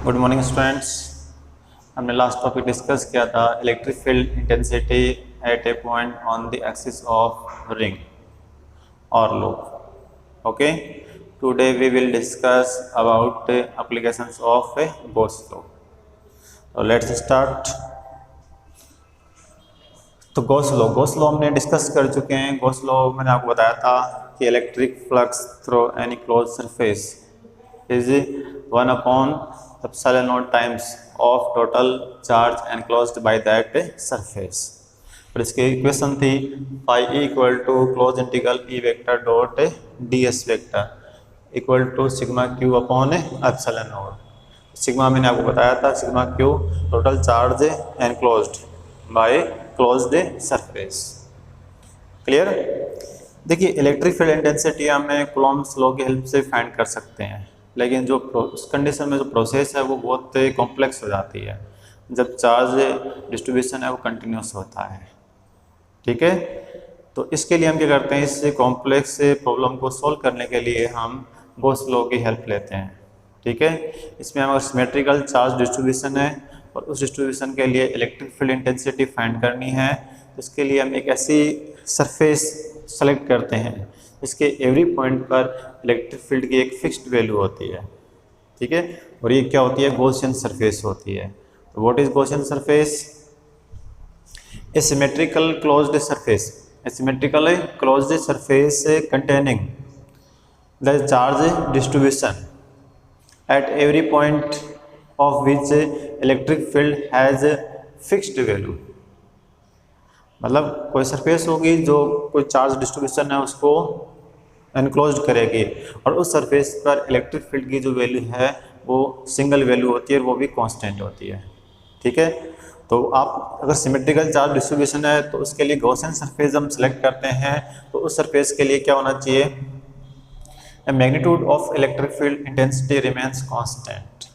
Good morning students. हमने last topic discuss किया था electric field intensity at a point on the axis of ring और loop. Okay, today we will discuss about applications of Gauss law. तो let's start. तो Gauss law हमने discuss कर चुके हैं। गॉस लॉ मैंने आपको बताया था कि electric flux through any close surface is 1 epsilon naught times of total charge enclosed by that surface। और इसकी इक्वेशन थी phi equal to close integral E vector dot ds vector equal to sigma Q upon epsilon naught. Sigma मैंने आपको बताया था, sigma Q total charge enclosed by closed surface. Clear? देखिए, electric field intensity हमें Coulomb's law की help से find कर सकते हैं, लेकिन जो उस कंडीशन में जो प्रोसेस है वो बहुत कॉम्प्लेक्स हो जाती है जब चार्ज डिस्ट्रीब्यूशन है वो कंटिन्यूस होता है। ठीक है, तो इसके लिए हम क्या करते हैं, इस कॉम्प्लेक्स प्रॉब्लम को सॉल्व करने के लिए हम गॉस लॉ की हेल्प लेते हैं। ठीक है, इसमें हमारा सिमेट्रिकल चार्ज डिस्ट्रीब्यूशन है और उस डिस्ट्रीब्यूशन के लिए इलेक्ट्रिक फील्ड इंटेंसिटी फाइंड करनी है। तो इसके लिए हम एक ऐसी सरफेस सेलेक्ट करते हैं इसके एवरी पॉइंट पर इलेक्ट्रिक फील्ड की एक फिक्स्ड वैल्यू होती है। ठीक है, और ये क्या होती है, गॉसियन सरफेस होती है। तो what is Gaussian surface? A symmetrical closed surface, A symmetrical closed surface containing the charge distribution at every point of which electric field has fixed value. मतलब कोई सरफेस होगी जो कोई चार्ज डिस्ट्रीब्यूशन है उसको एनक्लोज्ड करेगी और उस सरफेस पर इलेक्ट्रिक फील्ड की जो वैल्यू है वो सिंगल वैल्यू होती है और वो भी कांस्टेंट होती है। ठीक है, तो आप अगर सिमेट्रिकल चार्ज डिस्ट्रीब्यूशन है तो उसके लिए गॉसियन सरफेस हम सेलेक्ट करते हैं। तो उस सरफेस के लिए क्या होना चाहिए, magnitude of electric field intensity remains constant.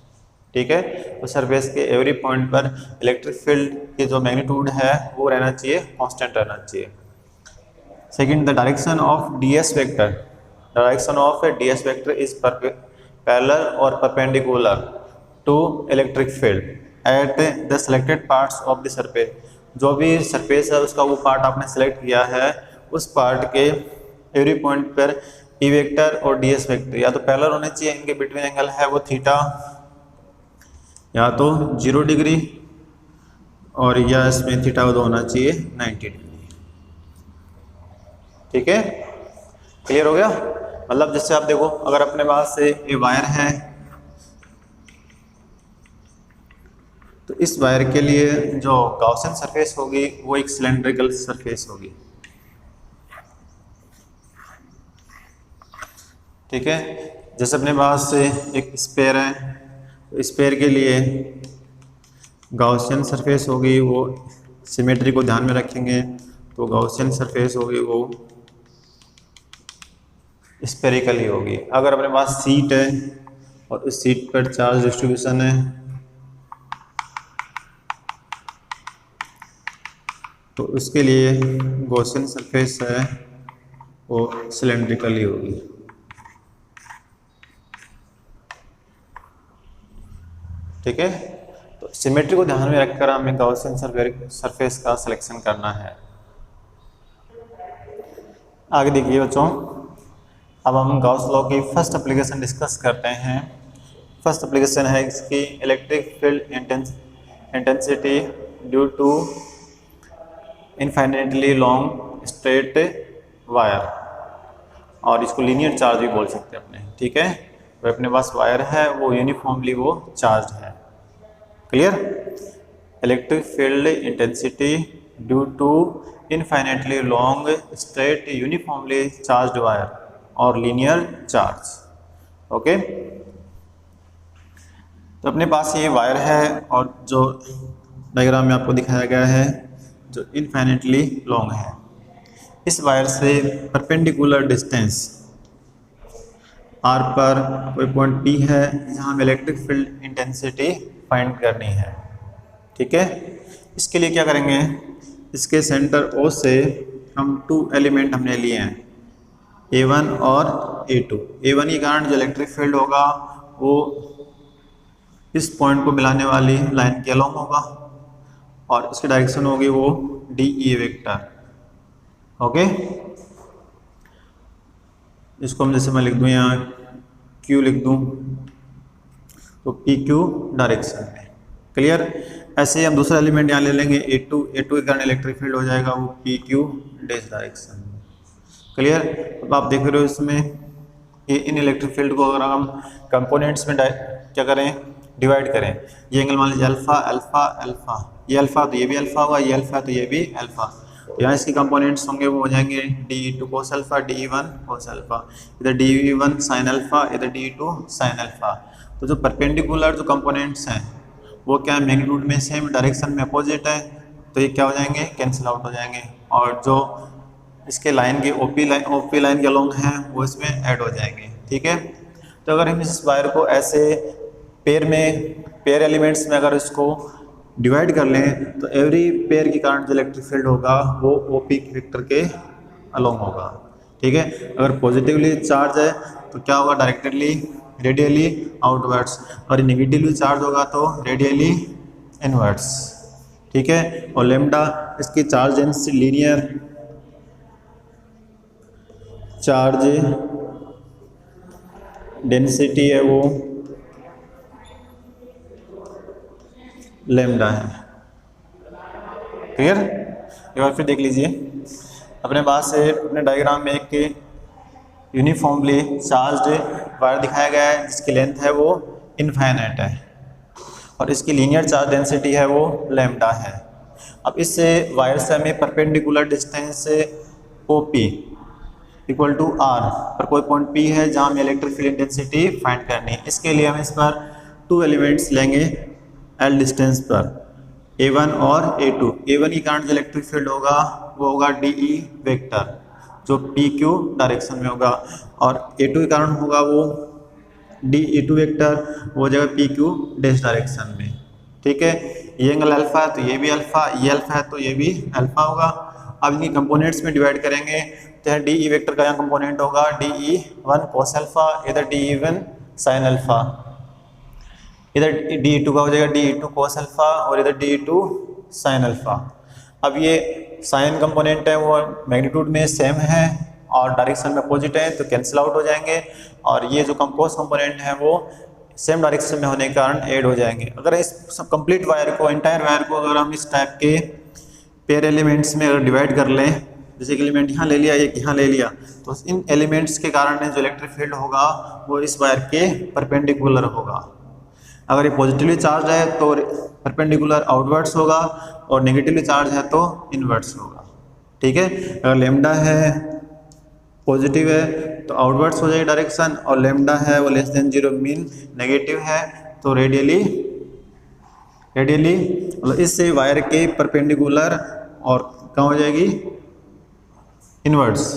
ठीक है, तो सरफेस के एवरी पॉइंट पर इलेक्ट्रिक फील्ड की जो मैग्नीट्यूड है वो रहना चाहिए, कांस्टेंट रहना चाहिए। Second, the direction of ds vector, direction of ds vector is parallel और perpendicular to electric field at the selected parts of the surface. जो भी सरफेस है उसका वो पार्ट आपने सेलेक्ट किया है, उस पार्ट के एवरी पॉइंट पर ई वेक्टर और ds वेक्टर या तो पैरेलल होने चाहिए, इनके बिटवीन एंगल है वो थीटा या तो 0 डिग्री और या इसमें थीटा होना चाहिए 90 डिग्री। ठीक है, क्लियर हो गया? मतलब जैसे आप देखो, अगर अपने पास से ये वायर है तो इस वायर के लिए जो गॉसियन सरफेस होगी वो एक सिलेंड्रिकल सरफेस होगी। ठीक है, जैसे अपने पास से एक स्फीयर है तो स्फीयर के लिए गॉसियन सरफेस होगी वो सिमेट्री को ध्यान में रखेंगे तो गॉसियन सरफेस होगी वो स्फेरिकल ही होगी। अगर अपने पास सीट है और उस सीट पर चार्ज डिस्ट्रीब्यूशन है तो उसके लिए गॉसियन सरफेस है वो सिलेंड्रिकल ही होगी। ठीक है, तो सिमेट्री को ध्यान में रखकर हमें गॉसियन सरफेस का सिलेक्शन करना है। आगे देखिए बच्चों, अब हम गॉस लॉ की फर्स्ट एप्लीकेशन डिस्कस करते हैं। फर्स्ट एप्लीकेशन है इसकी electric field intensity due to infinitely long straight wire, और इसको लीनियर चार्ज भी बोल सकते हैं अपने। ठीक है, तो अपने पास वायर है वो यूनिफॉर्मली वो चार्ज है। Clear? Electric field intensity due to infinitely long straight uniformly charged wire और लीनियर चार्ज। ओके, तो अपने पास ये वायर है और जो डायग्राम में आपको दिखाया गया है जो इनफाइनाइटली लॉन्ग है, इस वायर से परपेंडिकुलर डिस्टेंस r पर कोई पॉइंट P है जहाँ हमें इलेक्ट्रिक फील्ड इंटेंसिटी फाइंड करनी है। ठीक है, इसके लिए क्या करेंगे, इसके सेंटर O से हम 2 एलिमेंट हमने लिए हैं, A1 और A2। A1 के कारण जो इलेक्ट्रिक फील्ड होगा वो इस पॉइंट को मिलाने वाली लाइन के अलोंग होगा और उसकी डायरेक्शन होगी वो डी ई वेक्टर। ओके, इसको हम जैसे मैं लिख दूँ यहाँ क्यू लिख दूँ तो पी क्यू डायरेक्शन में। क्लियर। ऐसे ही हम दूसरा एलिमेंट यहाँ ले लेंगे A2 के कारण इलेक्ट्रिक फील्ड हो जाएगा वो पी क्यू डैश डायरेक्शन में। क्लियर। अब आप देख रहे हो इसमें ये इन इलेक्ट्रिक फील्ड को अगर हम कंपोनेंट्स में क्या करें, डिवाइड करें, ये एंगल मान लीजिए अल्फा अल्फा अल्फा, ये अल्फा तो ये भी अल्फा होगा, ये अल्फा तो ये भी अल्फा। तो यहाँ इसके कंपोनेंट्स होंगे वो हो जाएंगे DE2 cos alpha, DE1 cos alpha, इधर DE1 साइन अल्फा, इधर DE2 साइन अल्फा। तो जो परपेंडिकुलर जो कंपोनेंट्स हैं वो क्या है, मैग्नीट्यूड में सेम, डायरेक्शन में अपोजिट है, तो ये क्या हो जाएंगे, कैंसिल आउट हो जाएंगे। और जो इसके लाइन के ओपी लाइन के अलोंग हैं वो इसमें ऐड हो जाएंगे। ठीक है। तो अगर हम इस वायर को ऐसे पेयर एलिमेंट्स में अगर इसको डिवाइड कर लें तो एवरी पेयर के कारण जो इलेक्ट्रिक फील्ड होगा वो ओपी वेक्टर के अलोंग होगा। ठीक है। अगर पॉजिटिवली चार्ज है तो क्या होगा, डायरेक्टली रेडियली आउटवर्ड्स, और नेगेटिवली चार्ज होगा तो रेडियली इनवर्ड्स। ठीक है। और लेम्डा इसकी charge density, linear charge density है वो लेम्डा है। क्लियर। एक बार फिर देख लीजिए अपने पास से, अपने डायग्राम में एक यूनिफॉर्मली चार्ज्ड वायर दिखाया गया है जिसकी लेंथ है वो इनफाइनाइट है और इसकी लीनियर चार्ज डेंसिटी है वो लेम्डा है। अब इस वायर से हमें perpendicular distance OP equal to R पर कोई पॉइंट P है जहाँ हमें इलेक्ट्रिक फील्ड इंटेंसिटी फाइंड करनी है। इसके लिए हम इस पर 2 एलिमेंट्स लेंगे L डिस्टेंस पर, A1 और A2। A1 के कारण जो इलेक्ट्रिक फील्ड होगा वो होगा DE वेक्टर जो PQ डायरेक्शन में होगा, और A2 के कारण होगा वो DE2 वेक्टर, वो जगह PQ डैश डायरेक्शन में। ठीक है। ये एंगल अल्फा है तो ये भी अल्फा, ये अल्फा है तो ये भी अल्फा होगा। अब इनकी कंपोनेंट्स में डिवाइड करेंगे तो यहाँ DE वेक्टर का यहाँ कंपोनेंट होगा DE1 कोस अल्फा, इधर DE1 साइन अल्फा, इधर DE2 का हो जाएगा DE2 कोस अल्फा और इधर DE2 साइन अल्फा। अब ये साइन कंपोनेंट है वो मैग्नीट्यूड में सेम है और डायरेक्शन में अपोजिट है तो कैंसिल आउट हो जाएंगे, और ये जो कंपोज कंपोनेंट है वो सेम डायरेक्शन में होने के कारण ऐड हो जाएंगे। अगर इस कंप्लीट वायर को, एंटायर वायर को अगर हम इस टाइप के पेयर एलिमेंट्स में अगर डिवाइड कर लें, जैसे कि एलिमेंट यहाँ ले लिया, एक यहाँ ले लिया, तो इन एलिमेंट्स के कारण जो इलेक्ट्रिक फील्ड होगा वो इस वायर के परपेंडिकुलर होगा। अगर ये पॉजिटिवली चार्ज है तो परपेंडिकुलर आउटवर्ड्स होगा और नेगेटिवली चार्ज है तो इनवर्ड्स होगा। ठीक है। अगर लेम्डा है पॉजिटिव है तो आउटवर्ड्स हो जाएगी डायरेक्शन, और लेम्डा है वो लेस देन 0 मीन नेगेटिव है तो रेडियली मतलब इससे वायर के परपेंडिकुलर और कहाँ हो जाएगी, इनवर्ड्स।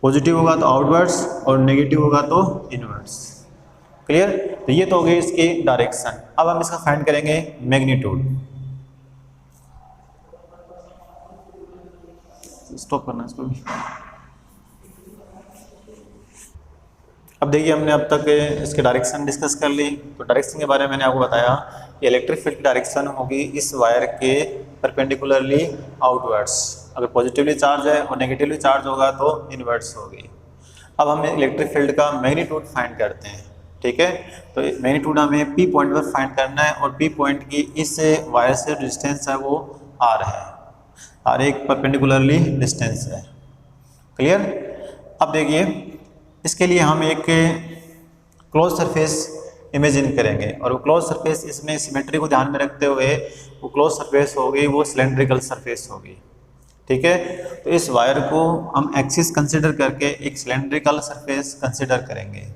पॉजिटिव होगा तो आउटवर्ड्स और नेगेटिव होगा तो इनवर्ड्स। क्लियर। तो ये तो हो गई इसकी डायरेक्शन। अब हम इसका फाइंड करेंगे मैग्नीट्यूड। स्टॉप करना इसको भी। अब देखिए हमने अब तक इसके डायरेक्शन डिस्कस कर ली। तो डायरेक्शन के बारे में मैंने आपको बताया कि इलेक्ट्रिक फील्ड की डायरेक्शन होगी इस वायर के परपेंडिकुलरली आउटवर्ड्स। अगर पॉजिटिवली चार्ज है और नेगेटिवली चार्ज होगा तो इनवर्ड्स होगी। अब हम इलेक्ट्रिक फील्ड का मैग्नीट्यूड फाइंड करते हैं। ठीक है। तो मैग्नीट्यूड हमें P पॉइंट पर फाइंड करना है और P पॉइंट की इस वायर से डिस्टेंस है वो R है, R एक परपेंडिकुलरली डिस्टेंस है। क्लियर। अब देखिए इसके लिए हम एक क्लोज सरफेस इमेजिन करेंगे और वो क्लोज सरफेस, इसमें सिमेट्री को ध्यान में रखते हुए वो क्लोज सरफेस होगी वो सिलेंड्रिकल सरफेस होगी। ठीक है। तो इस वायर को हम एक्सिस कंसिडर करके एक सिलेंड्रिकल सरफेस कंसिडर करेंगे।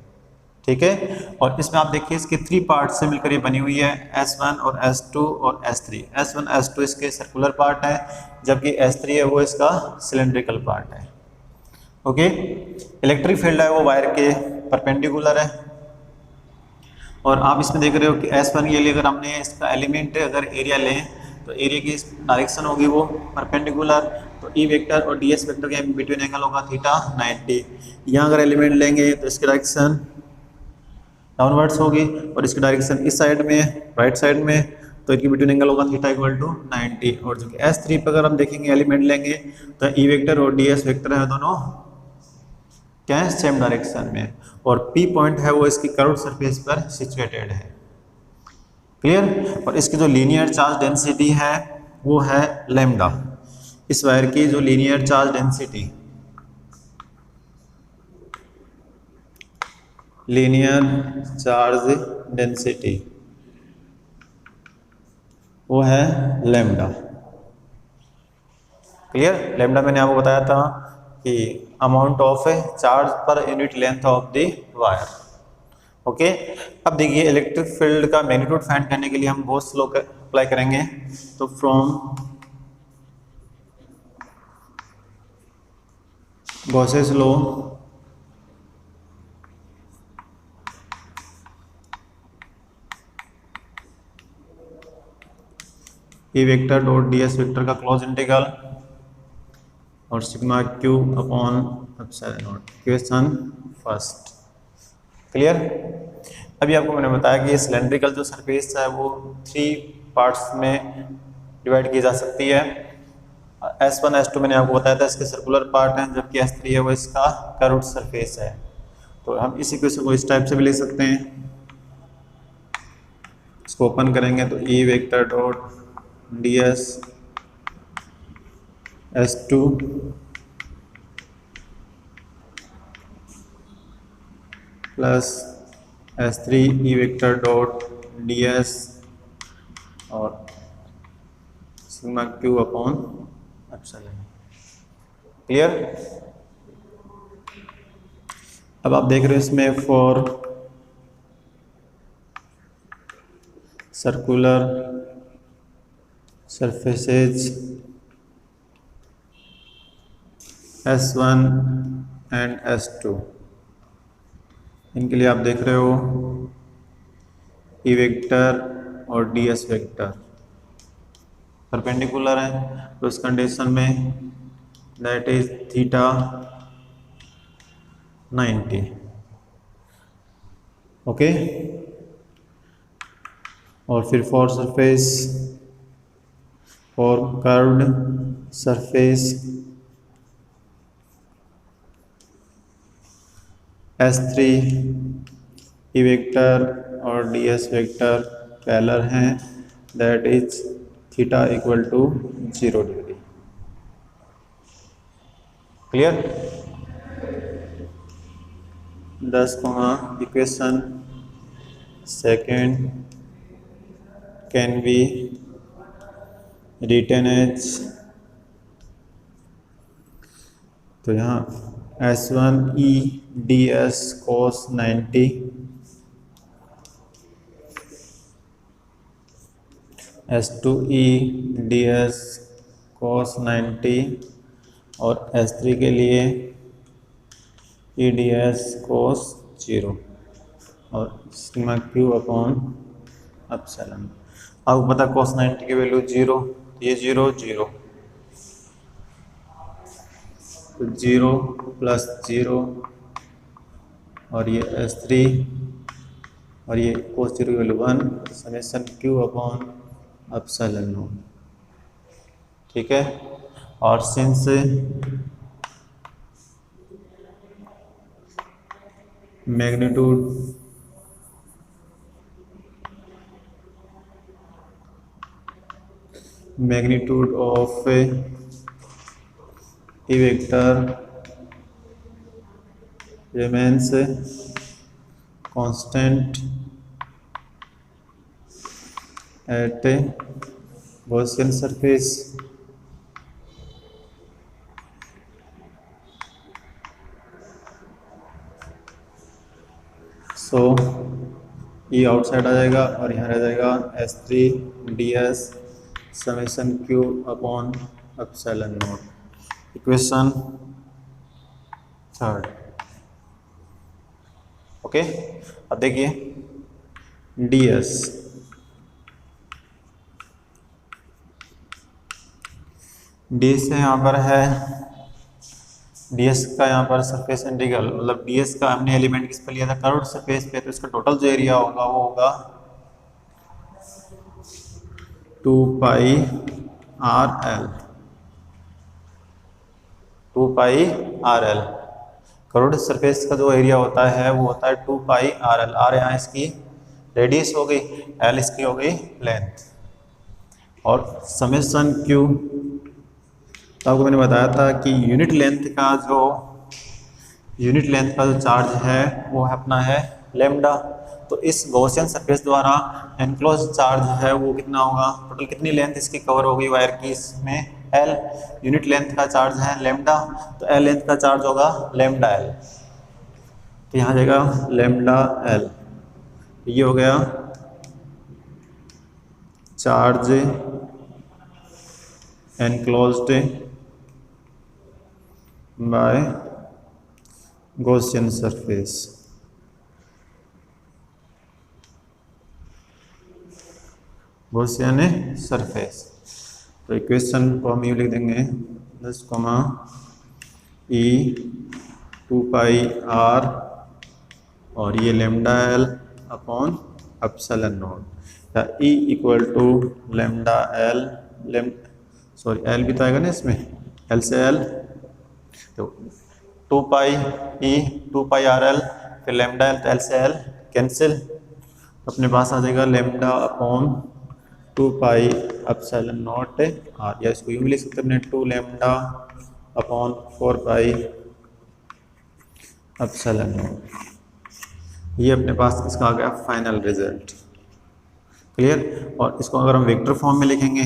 ठीक है। और इसमें आप देखिए इसके 3 पार्ट से मिलकर ये बनी हुई है, S1 और S2 और S3। S1 S2 इसके सर्कुलर पार्ट है जबकि S3 है वो इसका सिलेंड्रिकल पार्ट है। ओके। इलेक्ट्रिक फील्ड है वो वायर के परपेंडिकुलर है और आप इसमें देख रहे हो कि S1 के लिए अगर हमने इसका एलिमेंट अगर एरिया लें तो एरिया की डायरेक्शन होगी वो परपेंडिकुलर, तो E वेक्टर और DS वेक्टर के बिटवीन एंगल होगा थीटा 90। यहाँ अगर एलिमेंट लेंगे तो इसकी डायरेक्शन डाउनवर्ड्स होगी, और इसकी डायरेक्शन इस साइड में, राइट साइड में, तो इनकी बिटवीन एंगल होगा थीटा इक्वल टू 90। और जो कि S3 पर अगर हम देखेंगे एलिमेंट लेंगे तो ई वेक्टर और ds वेक्टर है, दोनों क्या है, सेम डायरेक्शन में, और P पॉइंट है वो इसकी कर्व्ड सरफेस पर सिचुएटेड है। क्लियर। और इसकी जो लीनियर चार्ज डेंसिटी है वो है लैम्डा। इस वायर की जो linear charge density, linear charge density वो है लैम्डा। क्लियर। लैम्डा मैंने आपको बताया था कि amount of charge per unit length of the wire. Okay. अब देखिए इलेक्ट्रिक फील्ड का मैग्नीट्यूड फाइंड करने के लिए हम गॉस लॉ अप्लाई करेंगे। तो from Gauss's law E vector dot ds vector का क्लोज इंटीग्रल और sigma Q upon epsilon not, equation first. Clear. अभी आपको मैंने बताया कि ये सिलेंड्रिकल जो सरफेस है वो 3 पार्ट्स में डिवाइड की जा सकती है। S1 S2 मैंने आपको बताया था इसके सर्कुलर पार्ट हैं, जबकि S3 है वो इसका कर्व्ड सरफेस है। तो हम इस इक्वेशन को इस टाइप से भी लिख सकते हैं। इसको ओपन करेंगे तो ई vector dot ds S2 plus S3 E vector dot ds और sigma Q upon epsilon. Clear. अब आप देख रहे हो इसमें for circular surfaces S1 and S2, इनके लिए आप देख रहे हो ई वेक्टर और ds वेक्टर परपेंडिकुलर है, तो इस कंडीशन में दैट इज थीटा 90। ओके। और फिर for surface, for curved surface S3 E vector और ds वेक्टर पैरेलल हैं, that is theta equal to 0 degree. Clear. 10 equation second can be written as, तो यहाँ S1 E ds cos 90 S2 E ds cos 90 और S3 के लिए E ds cos 0 और sigma Q upon epsilon. आपको पता cos 90 की वैल्यू 0, ये 0 0, तो 0 प्लस 0 और ये S3 और ये cos 0 की value 1, summation Q upon epsilon not. ठीक है। और since magnitude of E vector remains constant at Gaussian surface, सो ये आउटसाइड आ जाएगा और यहाँ रह जाएगा S3 ds summation Q upon epsilon not. Equation third. Okay. अब देखिए ds ds से यहाँ पर है ds का यहाँ पर सरफेस इंटीग्रल, मतलब ds का हमने एलिमेंट किस पे लिया था, कर्व्ड सरफेस पे, तो इसका टोटल जो एरिया होगा वो होगा 2 pi R L, 2 pi R L. Curved surface का जो एरिया होता है वो होता है 2 पाई आर एल। आर यहाँ इसकी रेडियस हो गई, एल इसकी हो गई लेंथ, और समेशन क्यू, तो आपको मैंने बताया था कि यूनिट लेंथ का जो चार्ज है वो है अपना है लेमडा। तो इस गॉसियन सरफेस द्वारा एनक्लोज चार्ज है वो कितना होगा, टोटल कितनी लेंथ इसकी कवर होगी वायर की, इसमें एल, यूनिट लेंथ का चार्ज है लेमडा, तो एल लेंथ का चार्ज होगा लेमडा एल, तो यहाँ जाएगा लेमडा एल। ये हो गया charge enclosed bye Gaussian surface. Gaussian surface, तो इक्वेशन को हम यूँ लिख देंगे 10 ई 2 पाई आर और ये lambda L upon epsilon naught, या E equal to lambda L, L भी तो आएगा ना इसमें, एल से एल, तो 2 pi E 2 pi R L, फिर लेमडा एल, तो एल से एल कैंसिल, अपने पास आ जाएगा lambda upon 2 pi epsilon naught R, या इसको यूँ भी लिख सकते हैं अपने 2 lambda upon 4 pi epsilon naught. ये अपने पास इसका आ गया फाइनल रिजल्ट, क्लियर। और इसको अगर हम वेक्टर फॉर्म में लिखेंगे,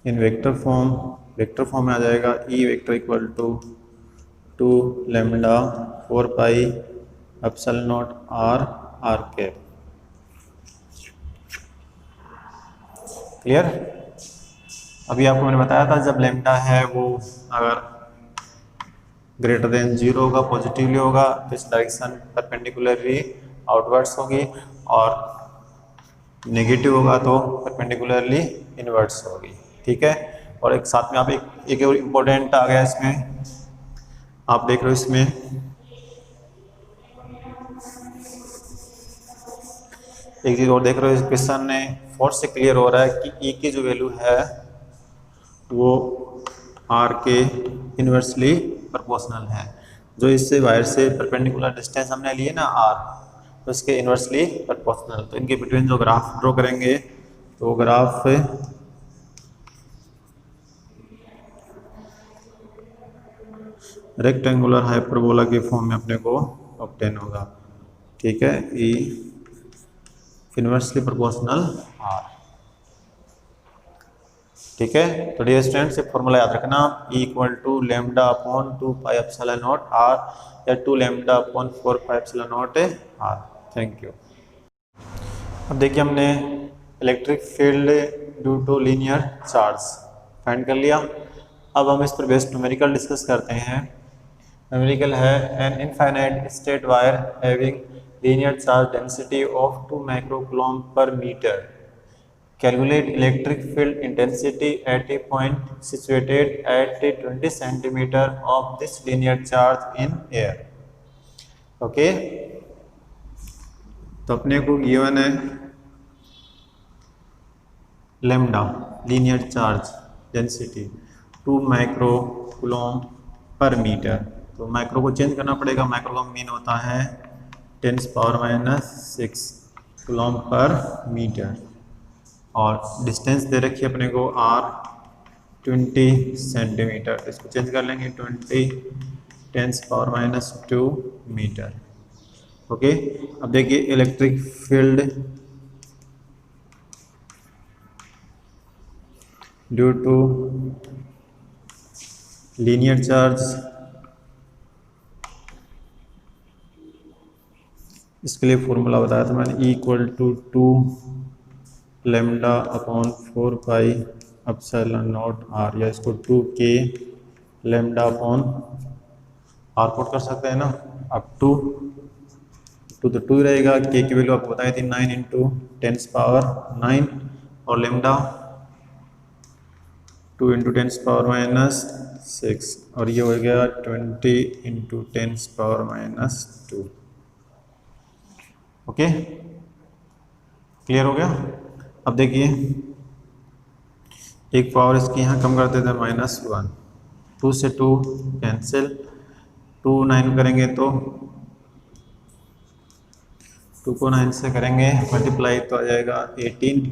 इन वेक्टर फॉर्म में आ जाएगा E vector equal to 2 lambda 4 pi epsilon naught R R cap, clear. अभी आपको मैंने बताया था जब लेमडा है वो अगर ग्रेटर देन 0 होगा, पॉजिटिवली होगा, तो इस डायरेक्शन परपेंडिकुलरली आउटवर्ड्स होगी, और नेगेटिव होगा तो परपेंडिकुलरली इनवर्ड्स होगी, ठीक है। और एक साथ में आप एक और इम्पोर्टेंट आ गया इसमें, आप देख रहे हो इसमें एक चीज और देख रहे हो, इस क्वेश्चन ने फोर्स से क्लियर हो रहा है कि ई की जो वैल्यू है वो आर के इनवर्सली प्रोपोर्शनल है। जो इससे वायर से परपेंडिकुलर डिस्टेंस हमने लिए ना आर, तो इसके इनवर्सली प्रोपोर्शनल, तो इनके बिटवीन जो ग्राफ ड्रॉ करेंगे तो वो ग्राफ रेक्टेंगुलर हाइपरबोला के फॉर्म में अपने को ऑब्टेन होगा, ठीक है। ई इनवर्सली प्रोपोर्शनल आर, ठीक है। तो डियर स्टूडेंट्स ये फॉर्मूला याद रखना, E equal to lambda upon 2 pi epsilon naught R, या 2 lambda upon 4 pi epsilon naught R. Thank you. अब देखिए हमने electric field due to linear charge find कर लिया। अब हम इस पर बेस्ड न्यूमेरिकल डिस्कस करते हैं। न्यूमेरिकल है an infinite state wire having linear charge density of 2 microcoulomb पर metre. Calculate electric field intensity at a point situated at 20 centimeter of this linear charge in air. Okay, तो अपने को given है lambda linear charge density 2 microcoulomb पर metre. तो micro को change करना पड़ेगा, माइक्रोकूलम मीन होता है 10⁻⁶ कूलम पर मीटर, और डिस्टेंस दे रखी है अपने को r 20 सेंटीमीटर, इसको चेंज कर लेंगे 20 10⁻² मीटर। ओके, अब देखिए electric field due to linear charge, इसके लिए फॉर्मूला बताया था मैंने, E equal to 2 lambda upon 4 pi epsilon naught R, या इसको 2k lambda upon are put कर सकते हैं ना, अब 2 तो 2 रहेगा, k की वैल्यू आपको बताई थी 9 × 10⁻⁹, और लेमडा 2 इंटू 10⁻⁻6 और ये हो गया 20 इंटू 10⁻⁻2। ओके, क्लियर हो गया। अब देखिए एक पावर इसकी यहाँ कम कर देते हैं -1, 2 से 2 कैंसिल, 2 9 करेंगे तो 2 को 9 से करेंगे मल्टीप्लाई तो आ जाएगा 18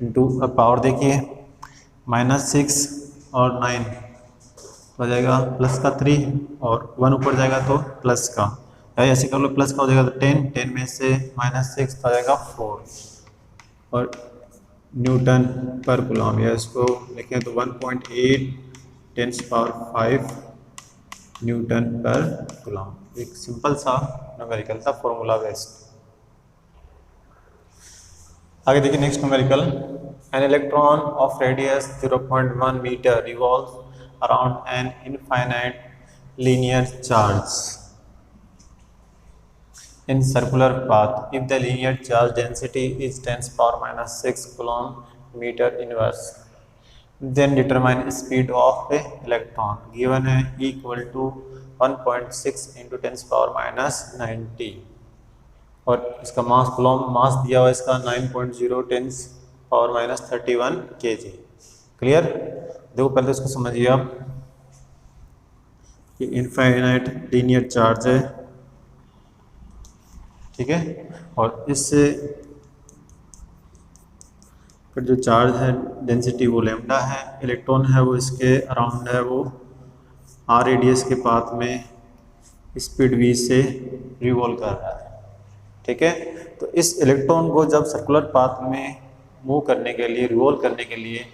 इंटू, अब पावर देखिए -6 और 9 तो आ जाएगा प्लस का 3 और 1 ऊपर जाएगा तो प्लस का, या ऐसे कर लो प्लस का हो जाएगा तो 10 में से -6 तो आ जाएगा 4 और न्यूटन पर कूलम, या इसको लिखें तो 1.8 10⁵ न्यूटन पर कूलम। एक सिंपल सा न्यूमेरिकल था फॉर्मूला बेस्ड। आगे देखिए next numerical, an electron of radius 0.1 metre revolve around an infinite linear charge in circular path if the linear charge density is 10⁻⁻6 coulomb meter inverse, then determine speed of a electron given है equal to 1.6 into 10⁻⁻90 और इसका मास coulomb मास दिया हुआ इसका 9.0 10⁻⁻31 kg। Clear, देखो पहले तो इसको समझिए आप कि इनफाइनाइट लीनियर चार्ज है, ठीक है, और इससे पर जो चार्ज है डेंसिटी वो लैम्डा है, इलेक्ट्रॉन है वो इसके अराउंड है, वो आर रेडियस के पाथ में स्पीड v से रिवॉल्व कर रहा है, ठीक है। तो इस इलेक्ट्रॉन को जब सर्कुलर पाथ में मूव करने के लिए, रिवॉल्व करने के लिए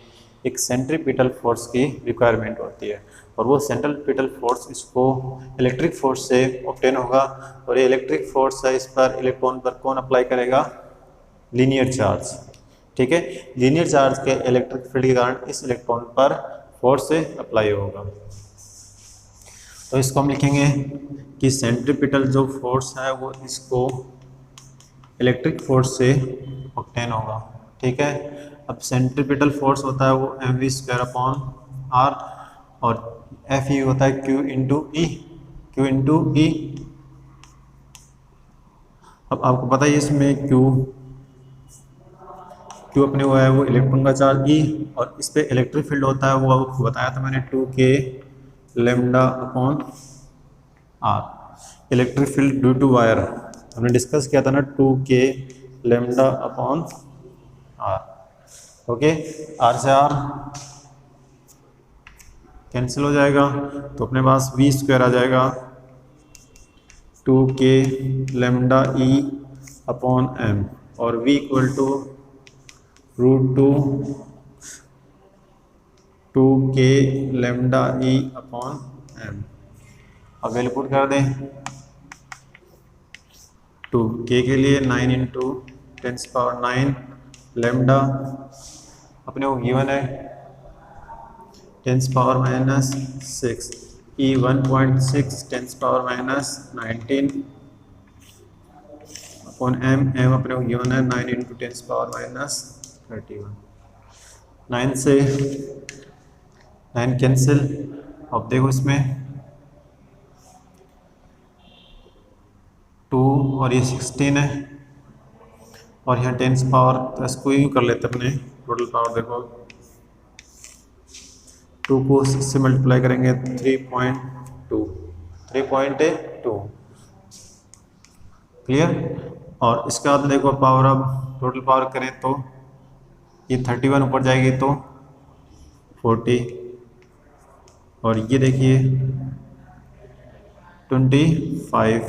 एक सेंट्रीपिटल फोर्स की रिक्वायरमेंट होती है और वो सेंट्रीपिटल फोर्स इसको इलेक्ट्रिक फोर्स से ऑब्टेन होगा और ये इलेक्ट्रिक फोर्स है इस पर इलेक्ट्रॉन पर कौन अप्लाई करेगा, लीनियर चार्ज, ठीक है। लीनियर चार्ज के इलेक्ट्रिक फील्ड के कारण इस इलेक्ट्रॉन पर फोर्स से अप्लाई होगा। तो इसको हम लिखेंगे कि सेंट्रीपिटल जो फोर्स है वो इसको इलेक्ट्रिक फोर्स से ऑब्टेन होगा, ठीक है। अब सेंट्रीपिटल फोर्स होता है वो mv²/r और F होता है Q इंटू ई। अब आपको पता है इसमें Q अपने वो है वो इलेक्ट्रॉन का चार्ज E और इस पे इलेक्ट्रिक फील्ड होता है वो आपको बताया था मैंने 2k λ/r। Electric field due to wire हमने डिस्कस किया था ना, 2k λ/r। ओके, r से r कैंसिल हो जाएगा तो अपने पास v² आ जाएगा 2k λe/m और v equal to √2 2k λe/m। अब वैल्यू पुट कर दें, 2k के लिए 9 इंटू 10⁹ लैम्डा अपने को गिवन है 10⁻⁻6 e 1.6 10⁻⁻19 अपॉन m अपने को गिवन है 9 इंटू 10⁻31। 9 से 9 कैंसिल, अब देखो इसमें 2 और ये 16 है और यहाँ 10 पावर, तो इसको यूँ कर लेते अपने टोटल पावर देखो 2 को 6 से मल्टीप्लाई करेंगे 3.2 क्लियर। और इसके बाद देखो पावर, अब टोटल पावर करें तो ये 31 ऊपर जाएगी तो 40 और ये देखिए 25,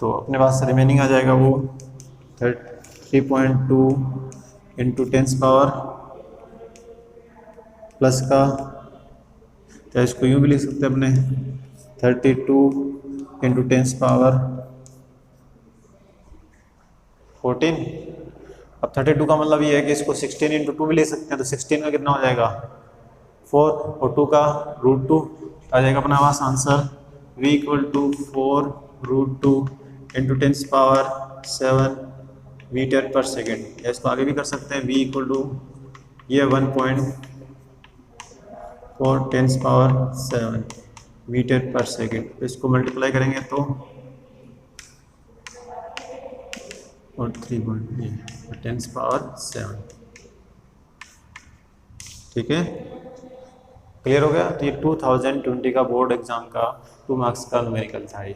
तो अपने पास रिमेनिंग आ जाएगा वो 3.2 इंटू 10 पावर प्लस का, तो इसको यूँ भी लिख सकते हैं अपने 32 इंटू 10 पावर 14। अब 32 का मतलब ये है कि इसको 16 इंटू 2 भी ले सकते हैं, तो 16 का कितना हो जाएगा 4 और 2 का √2 आ जाएगा अपना पास answer v equal to 4 √2 into 10 power 7 metre per second. या इसको आगे भी कर सकते हैं v इक्वल टू ये 1.4 × 10⁻⁷ मीटर पर सेकेंड। इसको मल्टीप्लाई करेंगे तो और 3.10⁻⁷। ठीक है, क्लियर हो गया। तो ये 2020 का बोर्ड एग्जाम का 2 मार्क्स का न्यूमेरिकल था ये।